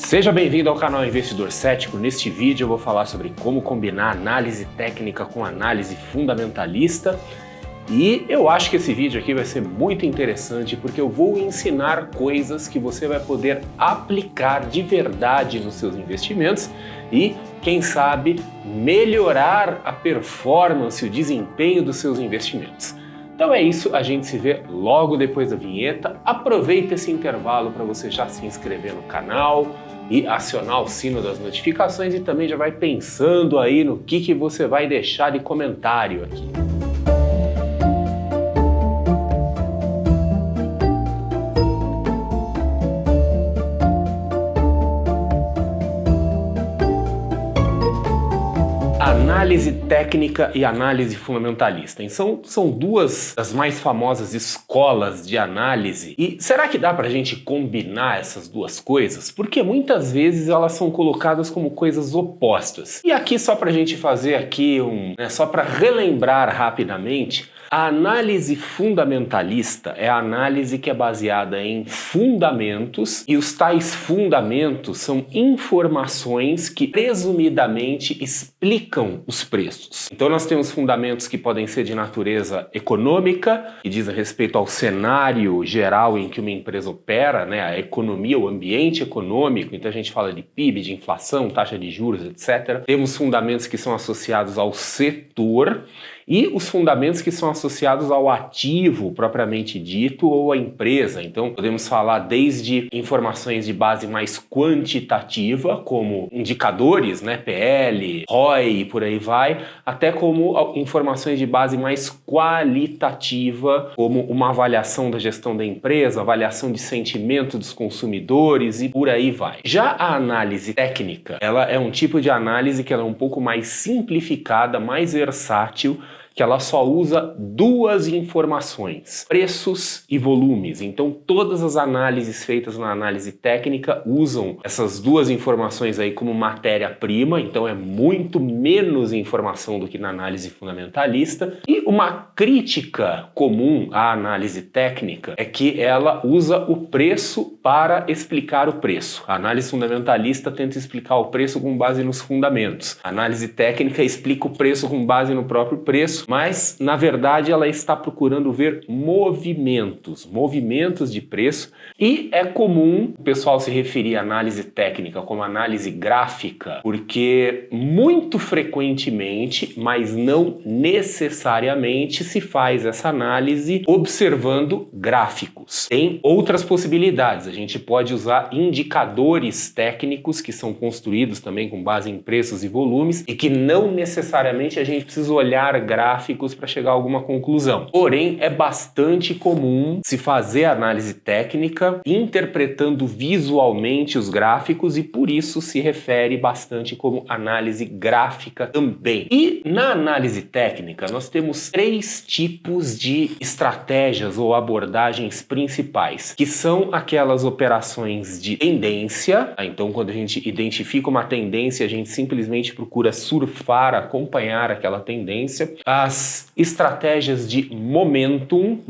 Seja bem-vindo ao canal Investidor Cético. Neste vídeo eu vou falar sobre como combinar análise técnica com análise fundamentalista. E eu acho que esse vídeo aqui vai ser muito interessante porque eu vou ensinar coisas que você vai poder aplicar de verdade nos seus investimentos e, quem sabe, melhorar a performance, o desempenho dos seus investimentos. Então é isso, a gente se vê logo depois da vinheta. Aproveita esse intervalo para você já se inscrever no canal e acionar o sino das notificações e também já vai pensando aí no que você vai deixar de comentário aqui. Análise técnica e análise fundamentalista. Então, são duas das mais famosas escolas de análise. E será que dá para a gente combinar essas duas coisas? Porque muitas vezes elas são colocadas como coisas opostas. E aqui, só para a gente fazer aqui só para relembrar rapidamente, a análise fundamentalista é a análise que é baseada em fundamentos, e os tais fundamentos são informações que presumidamente explicam os preços. Então nós temos fundamentos que podem ser de natureza econômica, que dizem respeito ao cenário geral em que uma empresa opera, né, a economia, o ambiente econômico. Então a gente fala de PIB, de inflação, taxa de juros, etc. Temos fundamentos que são associados ao setor e os fundamentos que são associados ao ativo propriamente dito ou à empresa. Então podemos falar desde informações de base mais quantitativa, como indicadores, né, PL, ROI e por aí vai, até como informações de base mais qualitativa, como uma avaliação da gestão da empresa, avaliação de sentimento dos consumidores e por aí vai. Já a análise técnica, ela é um tipo de análise que ela é um pouco mais simplificada, mais versátil, que ela só usa duas informações, preços e volumes. Então todas as análises feitas na análise técnica usam essas duas informações aí como matéria-prima, então é muito menos informação do que na análise fundamentalista. E uma crítica comum à análise técnica é que ela usa o preço para explicar o preço. A análise fundamentalista tenta explicar o preço com base nos fundamentos. A análise técnica explica o preço com base no próprio preço, mas na verdade ela está procurando ver movimentos de preço, e é comum o pessoal se referir à análise técnica como análise gráfica, porque muito frequentemente, mas não necessariamente, se faz essa análise observando gráficos. Tem outras possibilidades, a gente pode usar indicadores técnicos que são construídos também com base em preços e volumes e que não necessariamente a gente precisa olhar gráficos para chegar a alguma conclusão. Porém, é bastante comum se fazer análise técnica interpretando visualmente os gráficos e por isso se refere bastante como análise gráfica também. E na análise técnica nós temos três tipos de estratégias ou abordagens principais, que são aquelas operações de tendência. Então quando a gente identifica uma tendência, a gente simplesmente procura surfar, acompanhar aquela tendência. As estratégias de momentum,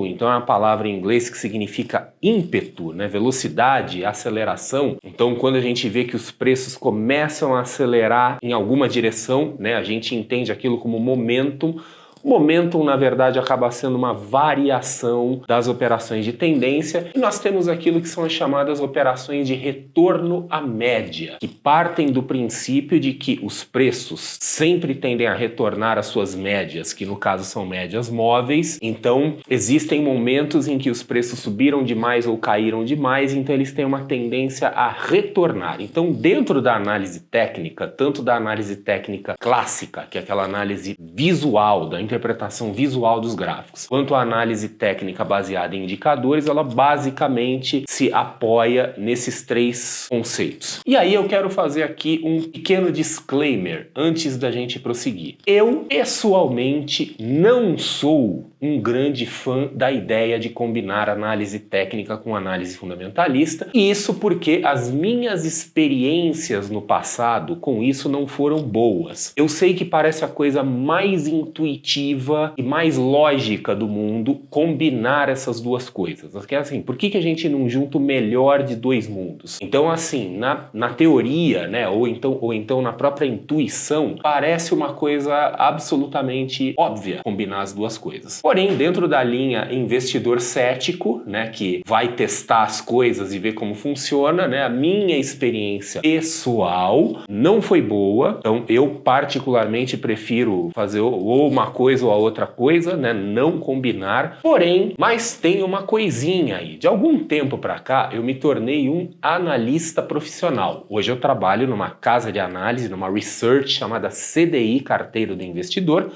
então é uma palavra em inglês que significa ímpeto, né? Velocidade, aceleração. Então quando a gente vê que os preços começam a acelerar em alguma direção, né, a gente entende aquilo como momentum. O momentum, na verdade, acaba sendo uma variação das operações de tendência, e nós temos aquilo que são as chamadas operações de retorno à média, que partem do princípio de que os preços sempre tendem a retornar às suas médias, que no caso são médias móveis. Então existem momentos em que os preços subiram demais ou caíram demais, então eles têm uma tendência a retornar. Então dentro da análise técnica, tanto da análise técnica clássica, que é aquela análise visual, da interpretação visual dos gráficos, quanto a análise técnica baseada em indicadores, ela basicamente se apoia nesses três conceitos. E aí eu quero fazer aqui um pequeno disclaimer antes da gente prosseguir. Eu, pessoalmente, não sou um grande fã da ideia de combinar análise técnica com análise fundamentalista, e isso porque as minhas experiências no passado com isso não foram boas. Eu sei que parece a coisa mais intuitiva intuitiva e mais lógica do mundo combinar essas duas coisas. Porque assim, por que a gente não junta o melhor de dois mundos? Então assim, na teoria, né, ou então na própria intuição, parece uma coisa absolutamente óbvia combinar as duas coisas. Porém, dentro da linha investidor cético, né, que vai testar as coisas e ver como funciona, né, a minha experiência pessoal não foi boa. Então eu particularmente prefiro fazer ou uma coisa ou a outra coisa, né, não combinar. Porém, mas tem uma coisinha aí. De algum tempo para cá, eu me tornei um analista profissional. Hoje eu trabalho numa casa de análise, numa research chamada CDI, Carteira do Investidor.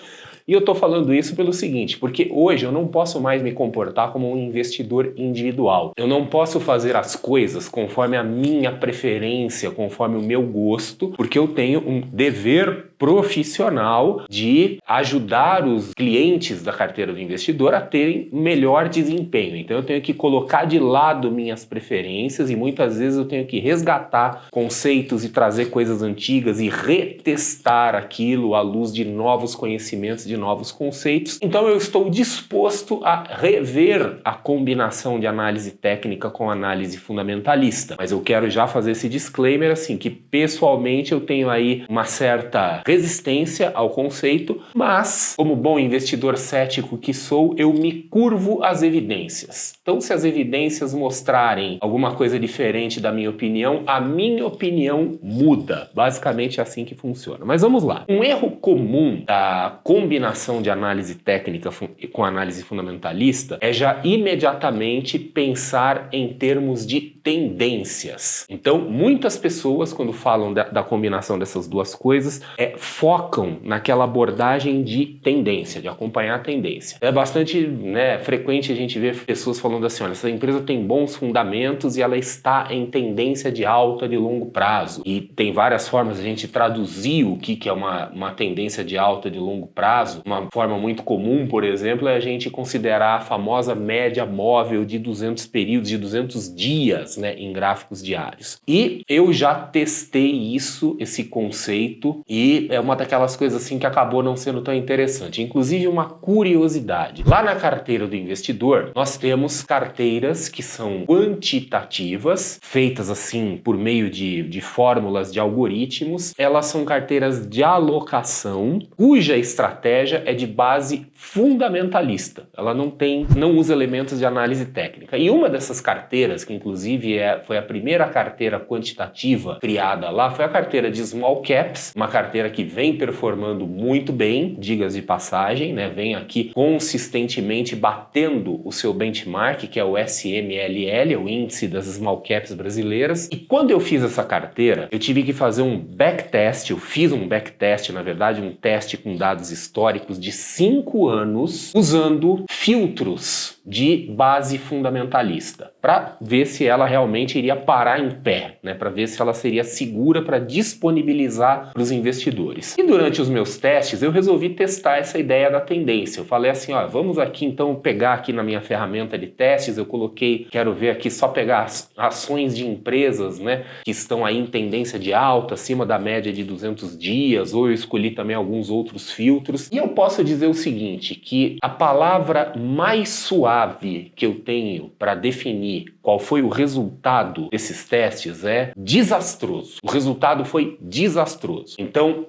E eu estou falando isso pelo seguinte, porque hoje eu não posso mais me comportar como um investidor individual. Eu não posso fazer as coisas conforme a minha preferência, conforme o meu gosto, porque eu tenho um dever profissional de ajudar os clientes da carteira do investidor a terem melhor desempenho. Então eu tenho que colocar de lado minhas preferências e muitas vezes eu tenho que resgatar conceitos e trazer coisas antigas e retestar aquilo à luz de novos conhecimentos, de novos conceitos. Então eu estou disposto a rever a combinação de análise técnica com análise fundamentalista. Mas eu quero já fazer esse disclaimer assim, que pessoalmente eu tenho aí uma certa resistência ao conceito, mas como bom investidor cético que sou, eu me curvo às evidências. Então se as evidências mostrarem alguma coisa diferente da minha opinião, a minha opinião muda. Basicamente é assim que funciona. Mas vamos lá. Um erro comum da combinação de análise técnica com análise fundamentalista é já imediatamente pensar em termos de tendências. Então, muitas pessoas, quando falam da combinação dessas duas coisas, focam naquela abordagem de tendência, de acompanhar a tendência. É bastante, né, frequente a gente ver pessoas falando assim, olha, essa empresa tem bons fundamentos e ela está em tendência de alta de longo prazo. E tem várias formas de a gente traduzir o que é uma tendência de alta de longo prazo. Uma forma muito comum, por exemplo, é a gente considerar a famosa média móvel de 200 períodos, de 200 dias, né, em gráficos diários. E eu já testei esse conceito, e é uma daquelas coisas assim que acabou não sendo tão interessante. Inclusive uma curiosidade. Lá na carteira do investidor, nós temos carteiras que são quantitativas, feitas assim por meio de fórmulas de algoritmos. Elas são carteiras de alocação, cuja estratégia é de base fundamentalista. Ela não usa elementos de análise técnica. E uma dessas carteiras, que inclusive foi a primeira carteira quantitativa criada lá, foi a carteira de Small Caps, uma carteira que vem performando muito bem, diga-se de passagem, né? Vem aqui consistentemente batendo o seu benchmark, que é o SMLL, o índice das Small Caps brasileiras. E quando eu fiz essa carteira, eu tive que fazer um backtest, eu fiz um backtest, na verdade, um teste com dados históricos de 5 anos, usando filtros de base fundamentalista, para ver se ela realmente iria parar em pé, né? Para ver se ela seria segura para disponibilizar para os investidores. E durante os meus testes, eu resolvi testar essa ideia da tendência. Eu falei assim, ó, vamos aqui então pegar aqui na minha ferramenta de testes, eu coloquei, quero ver aqui, só pegar as ações de empresas, né, que estão aí em tendência de alta, acima da média de 200 dias, ou eu escolhi também alguns outros filtros. E eu posso dizer o seguinte, que a palavra mais suave que eu tenho para definir qual foi o resultado desses testes é desastroso. O resultado foi desastroso. Então,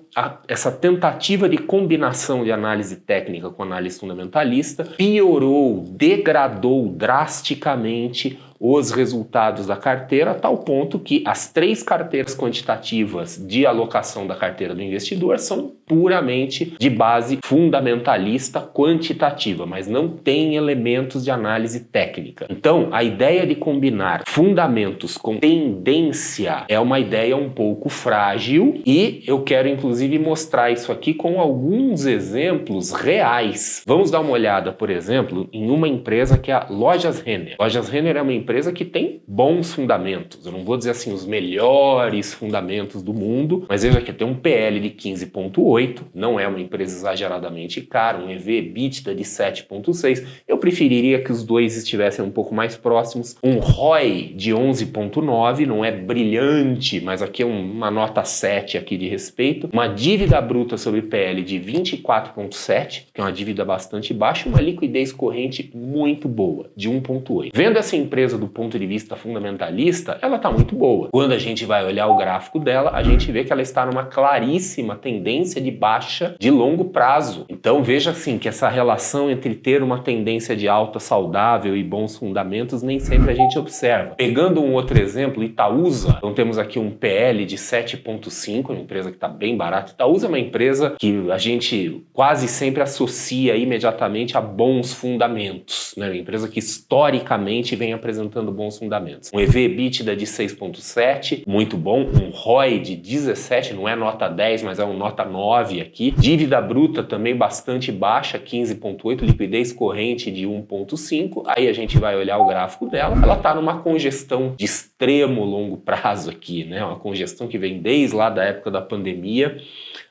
essa tentativa de combinação de análise técnica com análise fundamentalista piorou, degradou drasticamente os resultados da carteira, a tal ponto que as 3 carteiras quantitativas de alocação da carteira do investidor são puramente de base fundamentalista quantitativa, mas não tem elementos de análise técnica. Então, a ideia de combinar fundamentos com tendência é uma ideia um pouco frágil, e eu quero inclusive mostrar isso aqui com alguns exemplos reais. Vamos dar uma olhada, por exemplo, em uma empresa que é a Lojas Renner. Lojas Renner é uma empresa empresa que tem bons fundamentos. Eu não vou dizer assim os melhores fundamentos do mundo, mas veja que tem um PL de 15,8, não é uma empresa exageradamente cara, um EV/EBITDA de 7,6. Eu preferiria que os dois estivessem um pouco mais próximos. Um ROI de 11,9, não é brilhante, mas aqui é uma nota 7 aqui de respeito. Uma dívida bruta sobre PL de 24,7, que é uma dívida bastante baixa, uma liquidez corrente muito boa, de 1,8. Vendo essa empresa do ponto de vista fundamentalista, ela está muito boa. Quando a gente vai olhar o gráfico dela, a gente vê que ela está numa claríssima tendência de baixa de longo prazo. Então veja assim que essa relação entre ter uma tendência de alta saudável e bons fundamentos nem sempre a gente observa. Pegando um outro exemplo, Itaúsa, então temos aqui um PL de 7,5, uma empresa que está bem barata. Itaúsa é uma empresa que a gente quase sempre associa imediatamente a bons fundamentos, né? Uma empresa que historicamente vem apresentando bons fundamentos. Um EV/EBITDA de 6,7, muito bom. Um ROI de 17, não é nota 10, mas é um nota 9 aqui. Dívida bruta também bastante baixa, 15,8. Liquidez corrente de 1,5. Aí a gente vai olhar o gráfico dela. Ela está numa congestão de extremo longo prazo aqui, né? Uma congestão que vem desde lá da época da pandemia.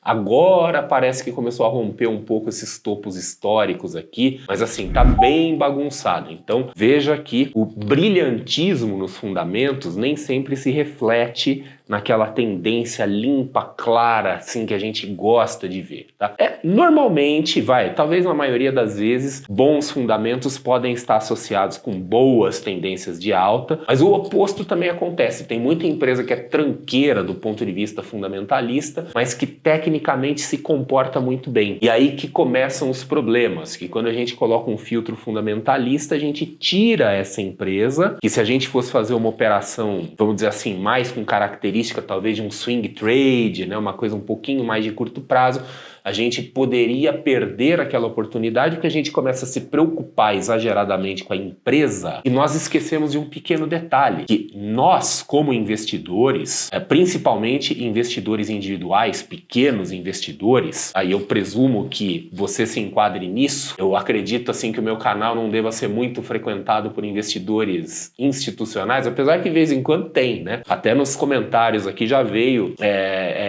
Agora parece que começou a romper um pouco esses topos históricos aqui, mas assim, tá bem bagunçado. Então veja que o brilhantismo nos fundamentos nem sempre se reflete naquela tendência limpa, clara, assim, que a gente gosta de ver, tá? Normalmente, talvez na maioria das vezes, bons fundamentos podem estar associados com boas tendências de alta, mas o oposto também acontece. Tem muita empresa que é tranqueira do ponto de vista fundamentalista, mas que tecnicamente se comporta muito bem. E aí que começam os problemas, que quando a gente coloca um filtro fundamentalista, a gente tira essa empresa, que se a gente fosse fazer uma operação, vamos dizer assim, mais com característica talvez de um swing trade, né, uma coisa um pouquinho mais de curto prazo, a gente poderia perder aquela oportunidade porque a gente começa a se preocupar exageradamente com a empresa e nós esquecemos de um pequeno detalhe, que nós, como investidores, principalmente investidores individuais, pequenos investidores, aí eu presumo que você se enquadre nisso, eu acredito assim que o meu canal não deva ser muito frequentado por investidores institucionais, apesar que de vez em quando tem, né? Até nos comentários aqui já veio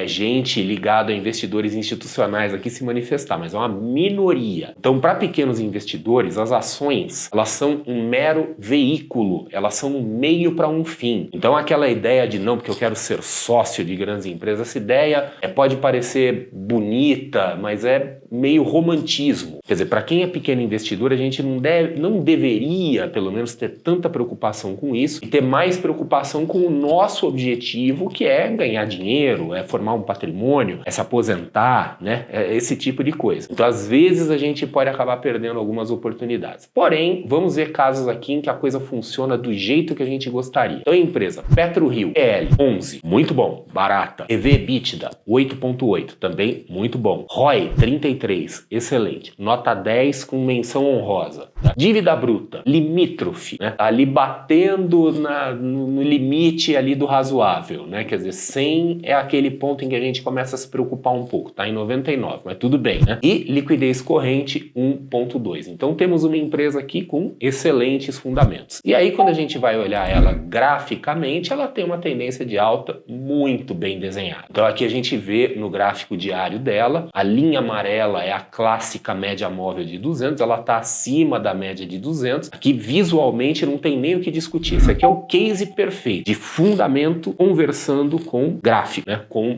gente ligada a investidores institucionais aqui se manifestar, mas é uma minoria. Então, para pequenos investidores, as ações, elas são um mero veículo, elas são um meio para um fim. Então, aquela ideia de não, porque eu quero ser sócio de grandes empresas, essa ideia pode parecer bonita, mas é meio romantismo. Quer dizer, para quem é pequeno investidor, a gente não deveria, pelo menos, ter tanta preocupação com isso e ter mais preocupação com o nosso objetivo, que é ganhar dinheiro, é formar um patrimônio, é se aposentar, né? É esse tipo de coisa. Então, às vezes, a gente pode acabar perdendo algumas oportunidades. Porém, vamos ver casos aqui em que a coisa funciona do jeito que a gente gostaria. Então, a empresa PetroRio, PL 11, muito bom, barata. EV/EBITDA 8,8, também muito bom. ROI 33, excelente. Nota 10 com menção honrosa. Tá? Dívida bruta, limítrofe, né? Tá ali batendo no limite ali do razoável, né? Quer dizer, 100 é aquele ponto em que a gente começa a se preocupar um pouco, tá em 99, mas tudo bem, né? E liquidez corrente 1,2. Então temos uma empresa aqui com excelentes fundamentos. E aí quando a gente vai olhar ela graficamente, ela tem uma tendência de alta muito bem desenhada. Então aqui a gente vê no gráfico diário dela, a linha amarela é a clássica média móvel de 200, ela está acima da média de 200. Aqui visualmente não tem nem o que discutir. Esse aqui é o case perfeito de fundamento conversando com gráfico, né? Com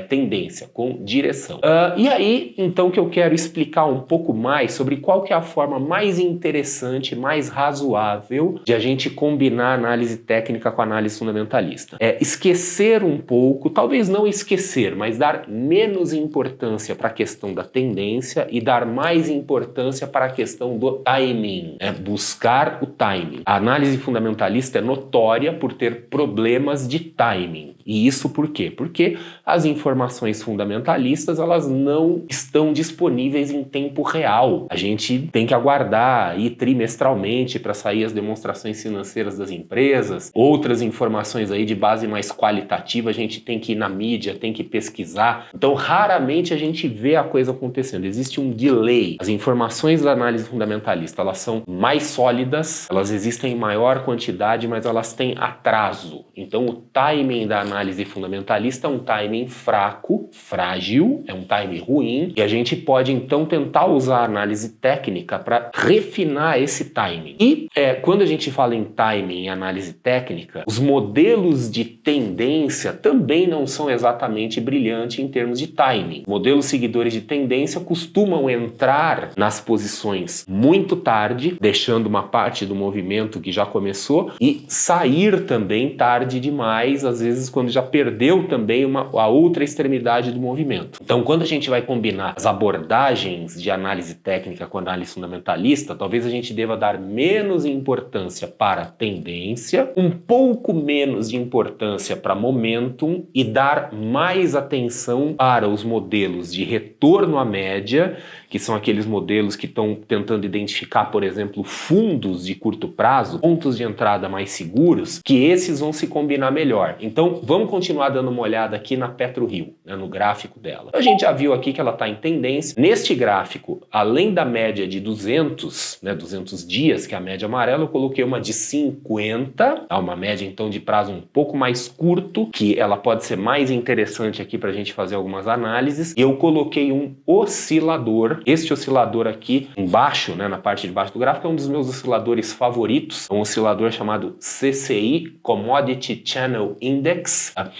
tendência, com direção. E aí, então, que eu quero explicar um pouco mais sobre qual que é a forma mais interessante, mais razoável de a gente combinar análise técnica com análise fundamentalista. Esquecer um pouco, talvez não esquecer, mas dar menos importância para a questão da tendência e dar mais importância para a questão do timing, buscar o timing. A análise fundamentalista é notória por ter problemas de timing. E isso por quê? Porque as informações fundamentalistas, elas não não estão disponíveis em tempo real. A gente tem que aguardar aí trimestralmente para sair as demonstrações financeiras das empresas. Outras informações aí de base mais qualitativa a gente tem que ir na mídia, tem que pesquisar. Então, raramente a gente vê a coisa acontecendo. Existe um delay. As informações da análise fundamentalista, elas são mais sólidas, elas existem em maior quantidade, mas elas têm atraso. Então, o timing da análise fundamentalista é um timing fraco, frágil, é um timing ruim, e a gente pode então tentar usar a análise técnica para refinar esse timing. E quando a gente fala em timing e análise técnica, os modelos de tendência também não são exatamente brilhantes em termos de timing. Modelos seguidores de tendência costumam entrar nas posições muito tarde, deixando uma parte do movimento que já começou, e sair também tarde demais, às vezes quando já perdeu também a outra extremidade do movimento. Então, quando a gente vai combinar as abordagens de análise técnica com análise fundamentalista, talvez a gente deva dar menos importância para tendência, um pouco menos de importância para momentum e dar mais atenção para os modelos de retorno à média, que são aqueles modelos que estão tentando identificar, por exemplo, fundos de curto prazo, pontos de entrada mais seguros, que esses vão se combinar melhor. Então, vamos continuar dando uma olhada aqui na PetroRio, né, no gráfico dela. A gente já viu aqui que ela está em tendência. Neste gráfico, além da média de 200, 200 dias, que é a média amarela, eu coloquei uma de 50, uma média então de prazo um pouco mais curto, que ela pode ser mais interessante aqui para a gente fazer algumas análises. E eu coloquei um oscilador. Este oscilador aqui embaixo, na parte de baixo do gráfico, é um dos meus osciladores favoritos. É um oscilador chamado CCI, Commodity Channel Index, tá?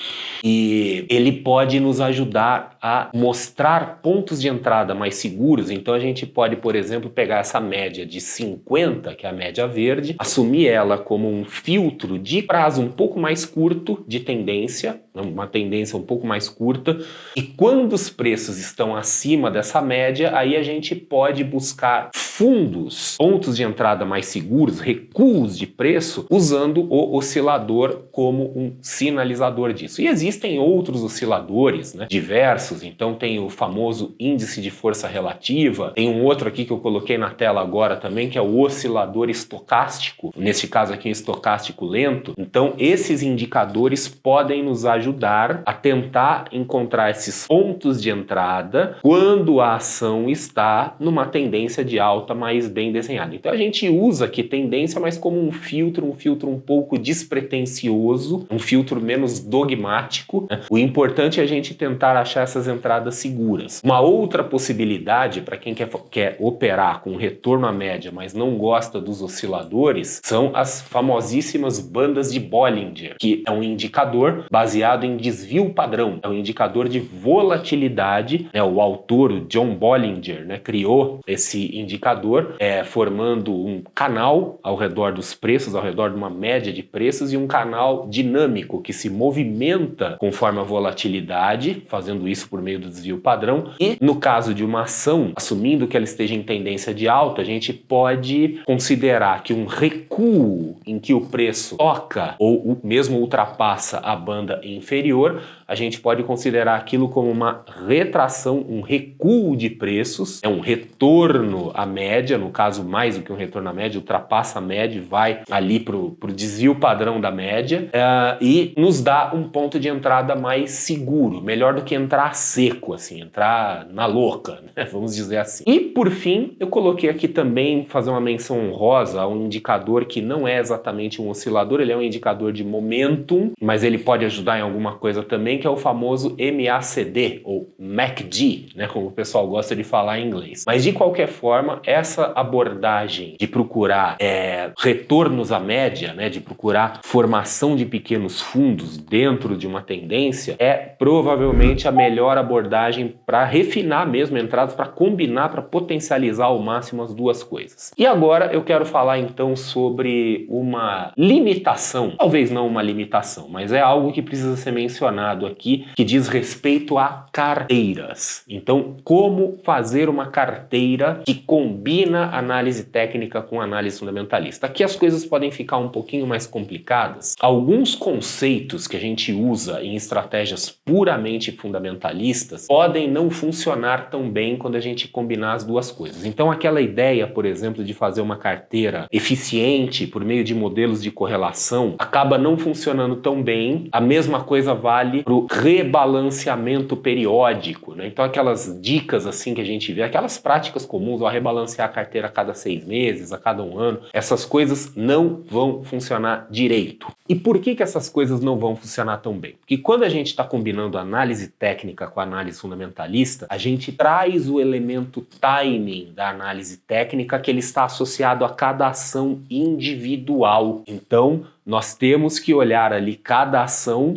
E ele pode nos ajudar a mostrar pontos de entrada mais seguros. Então a gente pode, por exemplo, pegar essa média de 50, que é a média verde, assumir ela como um filtro de prazo um pouco mais curto de tendência, uma tendência um pouco mais curta, e quando os preços estão acima dessa média, aí a gente pode buscar fundos, pontos de entrada mais seguros, recuos de preço, usando o oscilador como um sinalizador disso. E existem outros osciladores, diversos. Então tem o famoso índice de força relativa, tem um outro aqui que eu coloquei na tela agora também, que é o oscilador estocástico, neste caso aqui estocástico lento. Então esses indicadores podem nos ajudar a tentar encontrar esses pontos de entrada quando a ação está numa tendência de alta mais bem desenhada. Então a gente usa aqui tendência, mas como um filtro um pouco despretensioso, um filtro menos dogmático. O importante é a gente tentar achar essas entradas seguras. Uma outra possibilidade para quem quer operar com retorno à média, mas não gosta dos osciladores, são as famosíssimas bandas de Bollinger, que é um indicador baseado em desvio padrão, é um indicador de volatilidade. O autor, o John Bollinger, criou esse indicador, formando um canal ao redor dos preços, ao redor de uma média de preços, e um canal dinâmico que se movimenta conforme a volatilidade, fazendo isso por meio do desvio padrão. E no caso de uma ação, assumindo que ela esteja em tendência de alta, a gente pode considerar que um recuo em que o preço toca ou mesmo ultrapassa a banda inferior, a gente pode considerar aquilo como uma retração, um recuo de preços, um retorno à média, no caso mais do que um retorno à média, ultrapassa a média e vai ali para o desvio padrão da média, e nos dá um ponto de entrada mais seguro, melhor do que entrar seco, assim, entrar na louca, vamos dizer assim. E por fim, eu coloquei aqui também, fazer uma menção honrosa a um indicador que não é exatamente um oscilador, ele é um indicador de momentum, mas ele pode ajudar em alguma coisa também, que é o famoso MACD, ou MACD, como o pessoal gosta de falar em inglês. Mas de qualquer forma, essa abordagem de procurar retornos à média, de procurar formação de pequenos fundos dentro de uma tendência, é provavelmente a melhor abordagem para refinar mesmo entradas, para combinar, para potencializar ao máximo as duas coisas. E agora eu quero falar então sobre uma limitação, talvez não uma limitação, mas é algo que precisa ser mencionado aqui, que diz respeito a carteiras. Então, como fazer uma carteira que combina análise técnica com análise fundamentalista? Aqui as coisas podem ficar um pouquinho mais complicadas. Alguns conceitos que a gente usa em estratégias puramente fundamentalistas podem não funcionar tão bem quando a gente combinar as duas coisas. Então aquela ideia, por exemplo, de fazer uma carteira eficiente por meio de modelos de correlação acaba não funcionando tão bem. A mesma coisa vale para o rebalanceamento periódico, né? Então aquelas dicas assim que a gente vê, aquelas práticas comuns, ó, rebalancear a carteira a cada 6 meses, a cada 1 ano, essas coisas não vão funcionar direito. E por que essas coisas não vão funcionar tão bem? Porque quando a gente está combinando análise técnica com a análise fundamentalista, a gente traz o elemento timing da análise técnica que ele está associado a cada ação individual. Então, nós temos que olhar ali cada ação,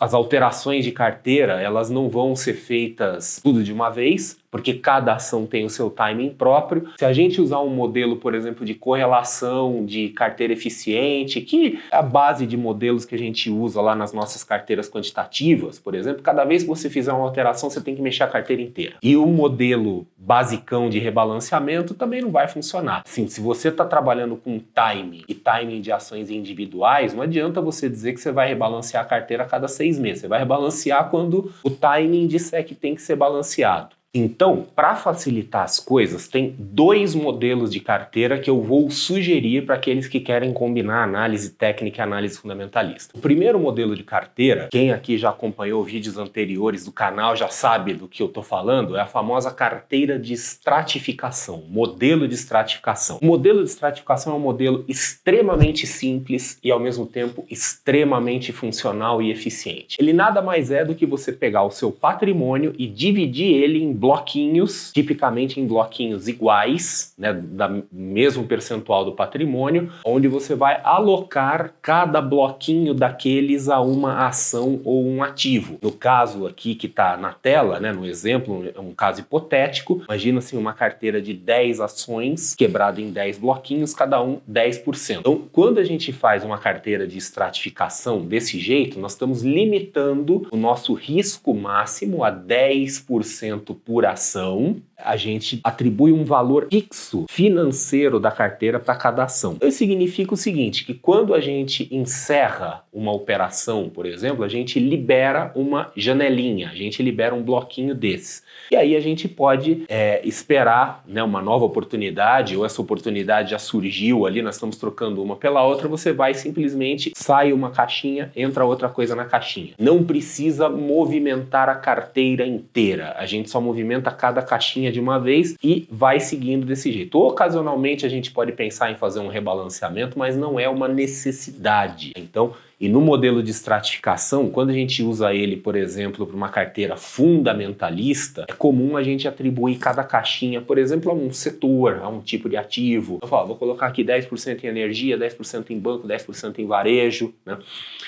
as alterações de carteira, elas não vão ser feitas tudo de uma vez, porque cada ação tem o seu timing próprio. Se a gente usar um modelo, por exemplo, de correlação de carteira eficiente, que é a base de modelos que a gente usa lá nas nossas carteiras quantitativas, por exemplo, cada vez que você fizer uma alteração, você tem que mexer a carteira inteira. E o modelo basicão de rebalanceamento também não vai funcionar. Assim, se você está trabalhando com timing e timing de ações individuais, não adianta você dizer que você vai rebalancear a carteira a cada 6 meses. Você vai rebalancear quando o timing disser que tem que ser balanceado. Então, para facilitar as coisas, tem 2 modelos de carteira que eu vou sugerir para aqueles que querem combinar análise técnica e análise fundamentalista. O primeiro modelo de carteira, quem aqui já acompanhou vídeos anteriores do canal já sabe do que eu estou falando, é a famosa carteira de estratificação, modelo de estratificação. O modelo de estratificação é um modelo extremamente simples e, ao mesmo tempo, extremamente funcional e eficiente. Ele nada mais é do que você pegar o seu patrimônio e dividir ele em bloquinhos, tipicamente em bloquinhos iguais, né, da mesmo percentual do patrimônio, onde você vai alocar cada bloquinho daqueles a uma ação ou um ativo. No caso aqui que está na tela, né, no exemplo, é um caso hipotético, imagina assim uma carteira de 10 ações quebrada em 10 bloquinhos, cada um 10%. Então, quando a gente faz uma carteira de estratificação desse jeito, nós estamos limitando o nosso risco máximo a 10% por ação. A gente atribui um valor fixo financeiro da carteira para cada ação. Isso significa o seguinte, que quando a gente encerra uma operação, por exemplo, a gente libera uma janelinha, a gente libera um bloquinho desse. E aí a gente pode esperar, né, uma nova oportunidade, ou essa oportunidade já surgiu ali, nós estamos trocando uma pela outra, você vai simplesmente, sai uma caixinha, entra outra coisa na caixinha. Não precisa movimentar a carteira inteira, a gente só movimenta cada caixinha de uma vez e vai seguindo desse jeito. Ocasionalmente a gente pode pensar em fazer um rebalanceamento, mas não é uma necessidade. Então, e no modelo de estratificação, quando a gente usa ele, por exemplo, para uma carteira fundamentalista, é comum a gente atribuir cada caixinha, por exemplo, a um setor, a um tipo de ativo. Eu falo, vou colocar aqui 10% em energia, 10% em banco, 10% em varejo, né?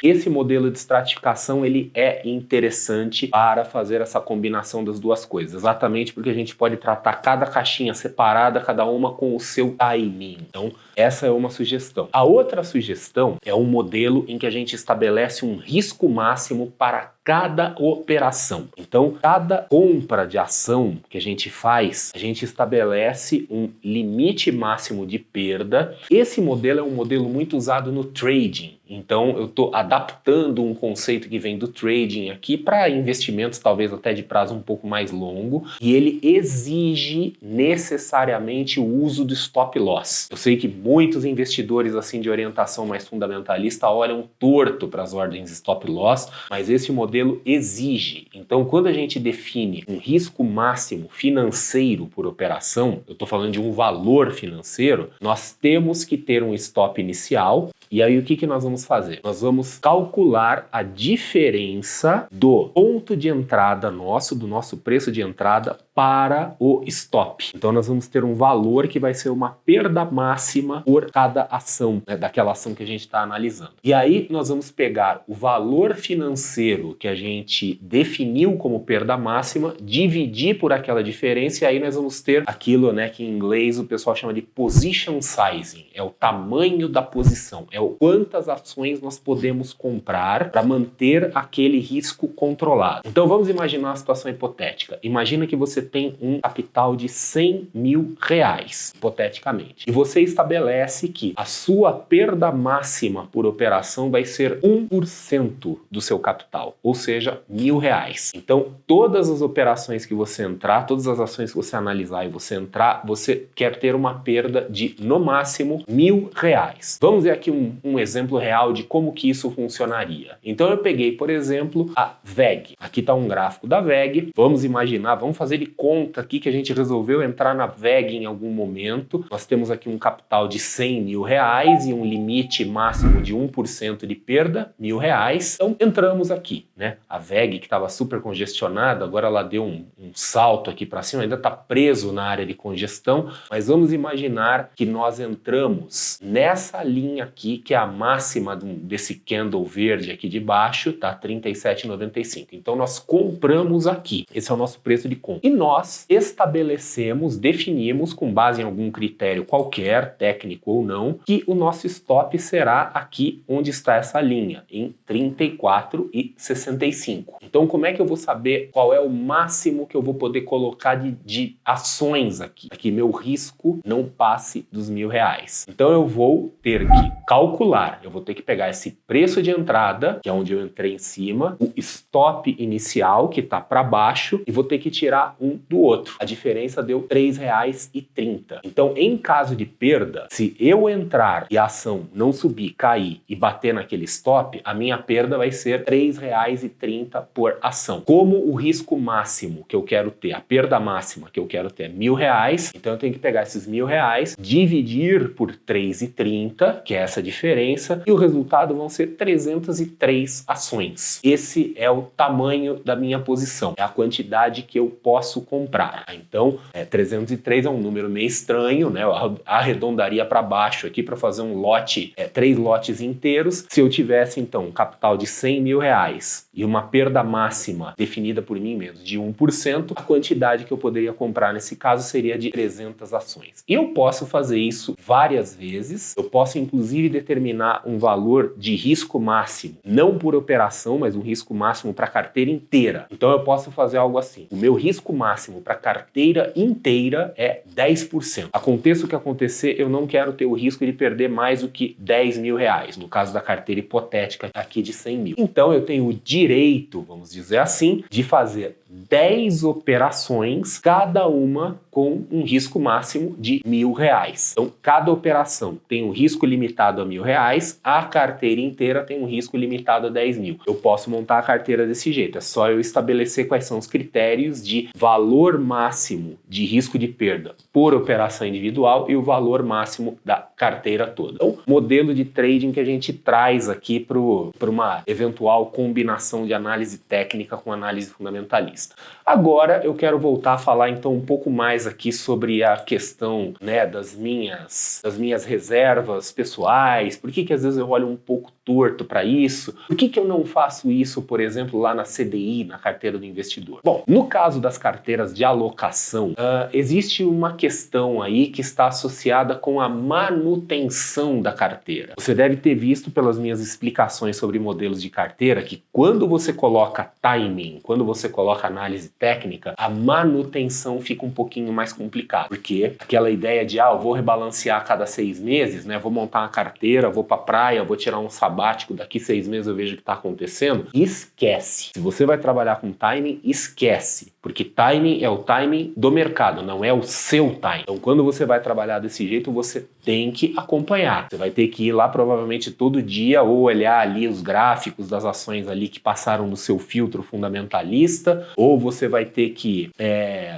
Esse modelo de estratificação, ele é interessante para fazer essa combinação das duas coisas, exatamente porque a gente pode tratar cada caixinha separada, cada uma com o seu timing. Então, essa é uma sugestão. A outra sugestão é um modelo em que a gente estabelece um risco máximo para cada operação. Então, cada compra de ação que a gente faz, a gente estabelece um limite máximo de perda. Esse modelo é um modelo muito usado no trading. Então, eu estou adaptando um conceito que vem do trading aqui para investimentos talvez até de prazo um pouco mais longo, e ele exige necessariamente o uso do stop loss. Eu sei que muitos investidores assim de orientação mais fundamentalista olham torto para as ordens stop loss, mas esse modelo exige. Então, quando a gente define um risco máximo financeiro por operação, eu estou falando de um valor financeiro, nós temos que ter um stop inicial. E aí o que nós vamos fazer? Nós vamos calcular a diferença do ponto de entrada nosso, do nosso preço de entrada para o stop. Então nós vamos ter um valor que vai ser uma perda máxima por cada ação, né, daquela ação que a gente está analisando. E aí nós vamos pegar o valor financeiro que a gente definiu como perda máxima, dividir por aquela diferença, e aí nós vamos ter aquilo, né, que em inglês o pessoal chama de position sizing, é o tamanho da posição, é o quantas ações nós podemos comprar para manter aquele risco controlado. Então vamos imaginar uma situação hipotética. Imagina que você tem um capital de 100 mil reais, hipoteticamente. E você estabelece que a sua perda máxima por operação vai ser 1% do seu capital, ou seja, R$1.000. Então, todas as operações que você entrar, todas as ações que você analisar e você entrar, você quer ter uma perda de, no máximo, R$1.000. Vamos ver aqui um exemplo real de como que isso funcionaria. Então, eu peguei, por exemplo, a VEG. Aqui está um gráfico da VEG. Vamos imaginar, vamos fazer de conta aqui que a gente resolveu entrar na VEG em algum momento. Nós temos aqui um capital de 100 mil reais e um limite máximo de 1% de perda, R$1.000. Então, entramos aqui, né? A VEG, que estava super congestionada, agora ela deu um salto aqui para cima, ainda está preso na área de congestão, mas vamos imaginar que nós entramos nessa linha aqui, que é a máxima desse candle verde aqui de baixo, tá? 37,95. Então, nós compramos aqui. Esse é o nosso preço de compra. E nós estabelecemos, definimos, com base em algum critério qualquer, técnico ou não, que o nosso stop será aqui onde está essa linha, em 34,65. Então, como é que eu vou saber qual é o máximo que eu vou poder colocar de ações aqui? Para que meu risco não passe dos R$1.000. Então, eu vou ter que calcular, eu vou ter que pegar esse preço de entrada, que é onde eu entrei em cima, o stop inicial, que está para baixo, e vou ter que tirar um do outro. A diferença deu R$3,30. Então, em caso de perda, se eu entrar e a ação não subir, cair e bater naquele stop, a minha perda vai ser R$3,30 por ação. Como o risco máximo que eu quero ter, a perda máxima que eu quero ter é R$1.000, então eu tenho que pegar esses R$1.000, dividir por 3,30, que é essa diferença, e o resultado vão ser 303 ações. Esse é o tamanho da minha posição, é a quantidade que eu posso comprar. Então, 303 é um número meio estranho, né? Eu arredondaria para baixo aqui para fazer um lote, 3 lotes inteiros. Se eu tivesse, então, um capital de 100 mil reais e uma perda máxima definida por mim mesmo de 1%, a quantidade que eu poderia comprar nesse caso seria de 300 ações. E eu posso fazer isso várias vezes. Eu posso, inclusive, determinar um valor de risco máximo, não por operação, mas um risco máximo para a carteira inteira. Então, eu posso fazer algo assim. O meu risco máximo para a carteira inteira é 10%. Aconteça o que acontecer, eu não quero ter o risco de perder mais do que 10 mil reais, no caso da carteira hipotética aqui de 100 mil. Então, eu tenho o direito, vamos dizer assim, de fazer 10 operações, cada uma com um risco máximo de R$1.000. Então, cada operação tem um risco limitado a R$1.000, a carteira inteira tem um risco limitado a 10 mil. Eu posso montar a carteira desse jeito, é só eu estabelecer quais são os critérios de valor máximo de risco de perda por operação individual e o valor máximo da carteira toda. Então, modelo de trading que a gente traz aqui para uma eventual combinação de análise técnica com análise fundamentalista. Agora eu quero voltar a falar então um pouco mais aqui sobre a questão, né, das minhas reservas pessoais. Por que às vezes eu olho um pouco torto para isso? Por que eu não faço isso, por exemplo, lá na CDI, na carteira do investidor? Bom, no caso das carteiras de alocação, existe uma questão aí que está associada com a manutenção da carteira. Você deve ter visto pelas minhas explicações sobre modelos de carteira que quando você coloca timing, quando você coloca análise técnica, a manutenção fica um pouquinho mais complicada, porque aquela ideia de, eu vou rebalancear a cada 6 meses, né? Vou montar uma carteira, vou pra praia, vou tirar um sabático, daqui 6 meses eu vejo o que está acontecendo. Esquece. Se você vai trabalhar com timing, esquece. Porque timing é o timing do mercado, não é o seu timing. Então, quando você vai trabalhar desse jeito, você tem que acompanhar. Você vai ter que ir lá provavelmente todo dia ou olhar ali os gráficos das ações ali que passaram no seu filtro fundamentalista, ou você vai ter que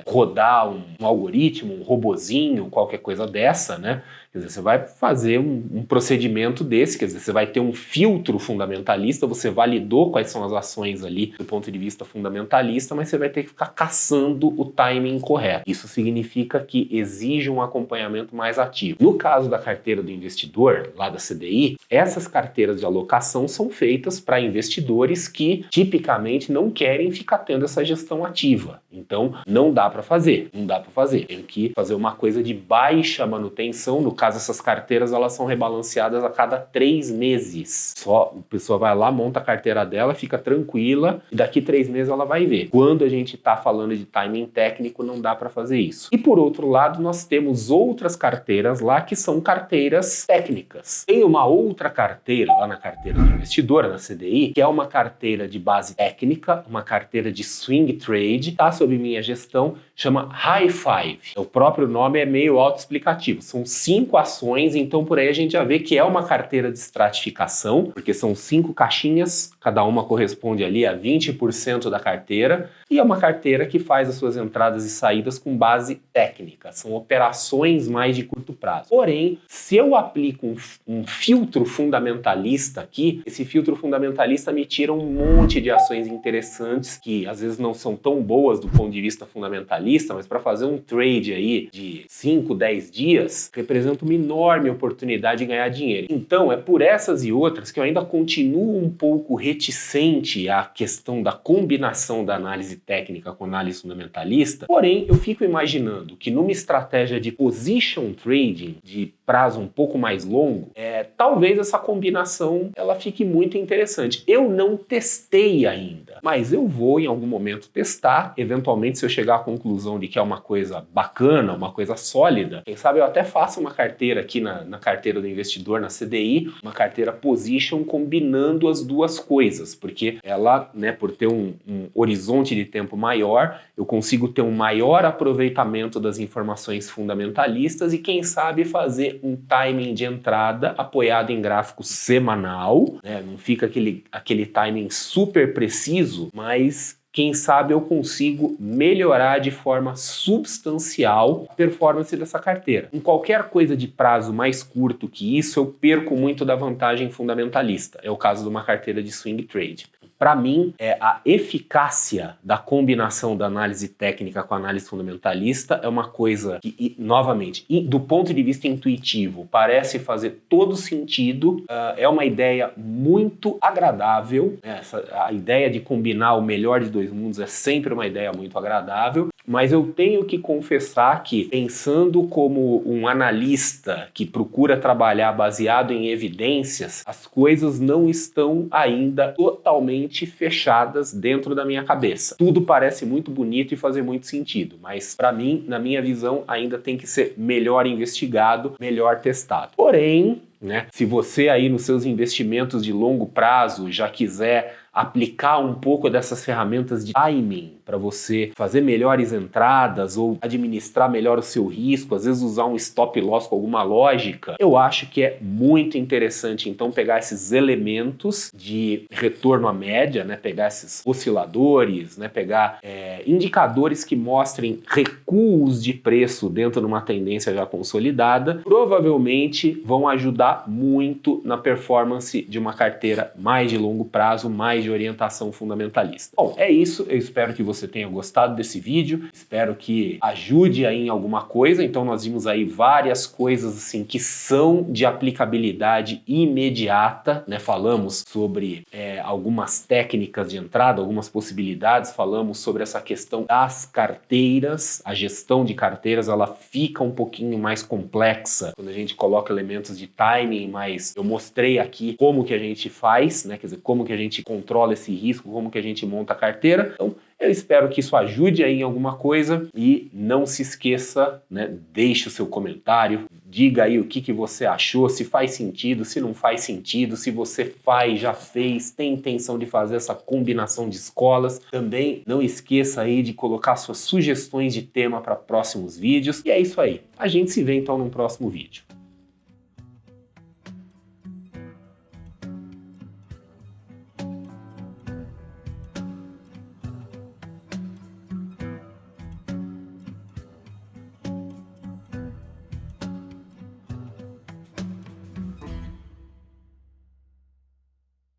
rodar um algoritmo, um robozinho, qualquer coisa dessa, né? Quer dizer, você vai fazer um procedimento desse, quer dizer, você vai ter um filtro fundamentalista, você validou quais são as ações ali do ponto de vista fundamentalista, mas você vai ter que ficar caçando o timing correto. Isso significa que exige um acompanhamento mais ativo. No caso da carteira do investidor, lá da CDI, essas carteiras de alocação são feitas para investidores que tipicamente não querem ficar tendo essa gestão ativa. Então, não dá para fazer, Tem que fazer uma coisa de baixa manutenção, no caso caso, essas carteiras elas são rebalanceadas a cada 3 meses. Só a pessoa vai lá, monta a carteira dela, fica tranquila e daqui 3 meses ela vai ver. Quando a gente está falando de timing técnico, não dá para fazer isso. E por outro lado, nós temos outras carteiras lá que são carteiras técnicas. Tem uma outra carteira lá na carteira do investidor, na CDI, que é uma carteira de base técnica, uma carteira de swing trade, está sob minha gestão, chama High Five. O próprio nome é meio autoexplicativo. São 5 ações, então por aí a gente já vê que é uma carteira de estratificação, porque são 5 caixinhas, cada uma corresponde ali a 20% da carteira, e é uma carteira que faz as suas entradas e saídas com base técnica. São operações mais de curto prazo. Porém, se eu aplico um filtro fundamentalista aqui, esse filtro fundamentalista me tira um monte de ações interessantes que às vezes não são tão boas do ponto de vista fundamentalista, mas para fazer um trade aí de 5, 10 dias, representa uma enorme oportunidade de ganhar dinheiro. Então, é por essas e outras que eu ainda continuo um pouco reticente à questão da combinação da análise técnica com análise fundamentalista, porém, eu fico imaginando que numa estratégia de position trading, de prazo um pouco mais longo, talvez essa combinação ela fique muito interessante. Eu não testei ainda, mas eu vou em algum momento testar, eventualmente se eu chegar à conclusão de que é uma coisa bacana, uma coisa sólida, quem sabe eu até faço uma carteira aqui na carteira do investidor, na CDI, uma carteira position combinando as duas coisas, porque ela, né, por ter um horizonte de tempo maior, eu consigo ter um maior aproveitamento das informações fundamentalistas e quem sabe fazer um timing de entrada apoiado em gráfico semanal, né? Não fica aquele timing super preciso, mas quem sabe eu consigo melhorar de forma substancial a performance dessa carteira. Em qualquer coisa de prazo mais curto que isso, eu perco muito da vantagem fundamentalista. É o caso de uma carteira de swing trade. Para mim, a eficácia da combinação da análise técnica com a análise fundamentalista é uma coisa que, novamente, do ponto de vista intuitivo, parece fazer todo sentido, é uma ideia muito agradável, né? A ideia de combinar o melhor de dois mundos é sempre uma ideia muito agradável, mas eu tenho que confessar que, pensando como um analista que procura trabalhar baseado em evidências, as coisas não estão ainda totalmente fechadas dentro da minha cabeça. Tudo parece muito bonito e fazer muito sentido, mas para mim, na minha visão, ainda tem que ser melhor investigado, melhor testado. Porém, né, se você aí nos seus investimentos de longo prazo já quiser aplicar um pouco dessas ferramentas de timing para você fazer melhores entradas ou administrar melhor o seu risco, às vezes usar um stop loss com alguma lógica, eu acho que é muito interessante então pegar esses elementos de retorno à média, né, pegar esses osciladores, né, pegar indicadores que mostrem recuos de preço dentro de uma tendência já consolidada, provavelmente vão ajudar muito na performance de uma carteira mais de longo prazo, mais de orientação fundamentalista. Bom, é isso. Eu espero que você tenha gostado desse vídeo. Espero que ajude aí em alguma coisa. Então nós vimos aí várias coisas assim que são de aplicabilidade imediata, né? Falamos sobre algumas técnicas de entrada, algumas possibilidades. Falamos sobre essa questão das carteiras. A gestão de carteiras, ela fica um pouquinho mais complexa quando a gente coloca elementos de timing, mas eu mostrei aqui como que a gente faz, né? Quer dizer, como que a gente controla esse risco, como que a gente monta a carteira. Então, eu espero que isso ajude aí em alguma coisa e não se esqueça, né? Deixe o seu comentário, diga aí o que você achou, se faz sentido, se não faz sentido, se você faz, já fez, tem intenção de fazer essa combinação de escolas. Também não esqueça aí de colocar suas sugestões de tema para próximos vídeos. E é isso aí. A gente se vê então no próximo vídeo.